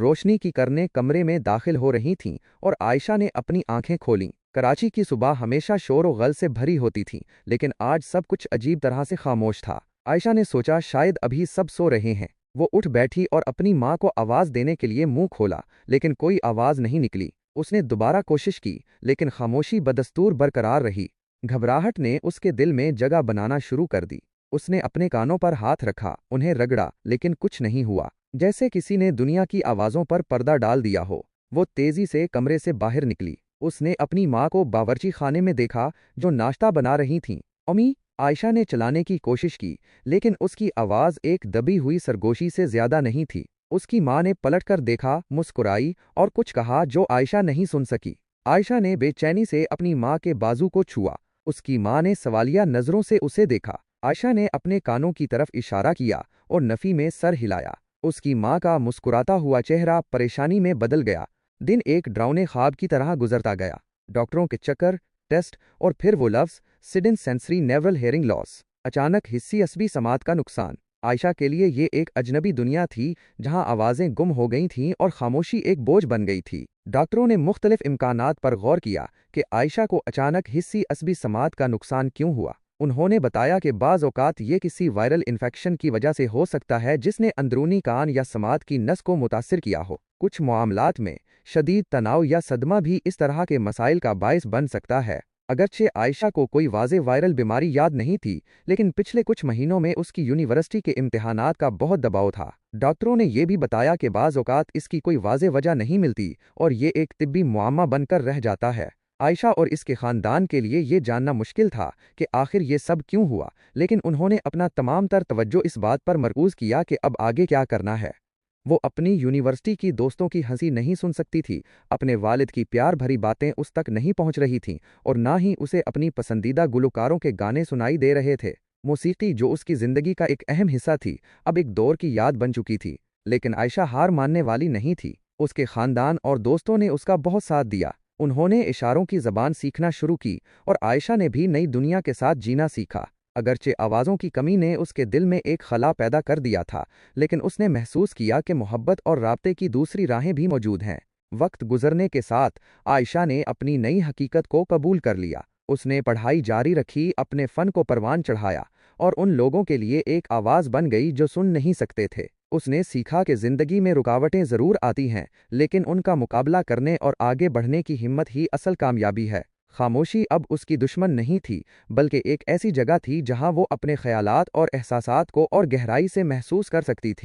रोशनी की किरणें कमरे में दाखिल हो रही थीं और आयशा ने अपनी आंखें खोलीं। कराची की सुबह हमेशा शोर व गल से भरी होती थी, लेकिन आज सब कुछ अजीब तरह से खामोश था। आयशा ने सोचा शायद अभी सब सो रहे हैं। वो उठ बैठी और अपनी माँ को आवाज़ देने के लिए मुंह खोला, लेकिन कोई आवाज़ नहीं निकली। उसने दोबारा कोशिश की, लेकिन खामोशी बदस्तूर बरकरार रही। घबराहट ने उसके दिल में जगह बनाना शुरू कर दी। उसने अपने कानों पर हाथ रखा, उन्हें रगड़ा, लेकिन कुछ नहीं हुआ। जैसे किसी ने दुनिया की आवाज़ों पर पर्दा डाल दिया हो। वो तेज़ी से कमरे से बाहर निकली। उसने अपनी माँ को बावर्ची खाने में देखा, जो नाश्ता बना रही थीं। अम्मी, आयशा ने चलाने की कोशिश की, लेकिन उसकी आवाज़ एक दबी हुई सरगोशी से ज़्यादा नहीं थी। उसकी माँ ने पलटकर देखा, मुस्कुराई और कुछ कहा जो आयशा नहीं सुन सकी। आयशा ने बेचैनी से अपनी माँ के बाजू को छुआ। उसकी माँ ने सवालिया नज़रों से उसे देखा। आयशा ने अपने कानों की तरफ इशारा किया और नफ़ी में सर हिलाया। उसकी माँ का मुस्कुराता हुआ चेहरा परेशानी में बदल गया। दिन एक डरावने ख्वाब की तरह गुजरता गया। डॉक्टरों के चक्कर, टेस्ट और फिर वो लफ्ज़ सिडन सेंसरी नेवरल हेयरिंग लॉस। अचानक हिस्सी असबी समात का नुकसान। आयशा के लिए ये एक अजनबी दुनिया थी, जहां आवाज़ें गुम हो गई थीं और खामोशी एक बोझ बन गई थी। डॉक्टरों ने मुख्तलिफ इम्कानात पर गौर किया कि आयशा को अचानक हिस्सी असबी समात का नुकसान क्यों हुआ। उन्होंने बताया कि बाज़ औक़ात ये किसी वायरल इन्फेक्शन की वजह से हो सकता है, जिसने अंदरूनी कान या समात की नस को मुतासिर किया हो। कुछ मामलात में शदीद तनाव या सदमा भी इस तरह के मसाइल का बायस बन सकता है। अगरचे आयशा को कोई वाज़े वायरल बीमारी याद नहीं थी, लेकिन पिछले कुछ महीनों में उसकी यूनिवर्सिटी के इम्तिहानात का बहुत दबाव था। डॉक्टरों ने यह भी बताया कि बाज़ औक़ात इसकी कोई वाज़े वजह नहीं मिलती और ये एक तिब्बी मुआम्मा बनकर रह जाता है। आयशा और इसके ख़ानदान के लिए ये जानना मुश्किल था कि आखिर ये सब क्यों हुआ, लेकिन उन्होंने अपना तमाम तर तवज्जो इस बात पर मरकूज़ किया कि अब आगे क्या करना है। वो अपनी यूनिवर्सिटी की दोस्तों की हंसी नहीं सुन सकती थी, अपने वालिद की प्यार भरी बातें उस तक नहीं पहुंच रही थीं, और ना ही उसे अपनी पसंदीदा गुलकारों के गाने सुनाई दे रहे थे। मौसीकी, जो उसकी ज़िंदगी का एक अहम हिस्सा थी, अब एक दौर की याद बन चुकी थी। लेकिन आयशा हार मानने वाली नहीं थी। उसके ख़ानदान और दोस्तों ने उसका बहुत साथ दिया। उन्होंने इशारों की ज़बान सीखना शुरू की और आयशा ने भी नई दुनिया के साथ जीना सीखा। अगरचे आवाज़ों की कमी ने उसके दिल में एक खला पैदा कर दिया था, लेकिन उसने महसूस किया कि मोहब्बत और राब्ते की दूसरी राहें भी मौजूद हैं। वक्त गुजरने के साथ आयशा ने अपनी नई हकीकत को कबूल कर लिया। उसने पढ़ाई जारी रखी, अपने फ़न को परवान चढ़ाया और उन लोगों के लिए एक आवाज़ बन गई जो सुन नहीं सकते थे। उसने सीखा कि ज़िंदगी में रुकावटें ज़रूर आती हैं, लेकिन उनका मुकाबला करने और आगे बढ़ने की हिम्मत ही असल कामयाबी है। खामोशी अब उसकी दुश्मन नहीं थी, बल्कि एक ऐसी जगह थी जहां वो अपने ख्यालात और एहसासात को और गहराई से महसूस कर सकती थी।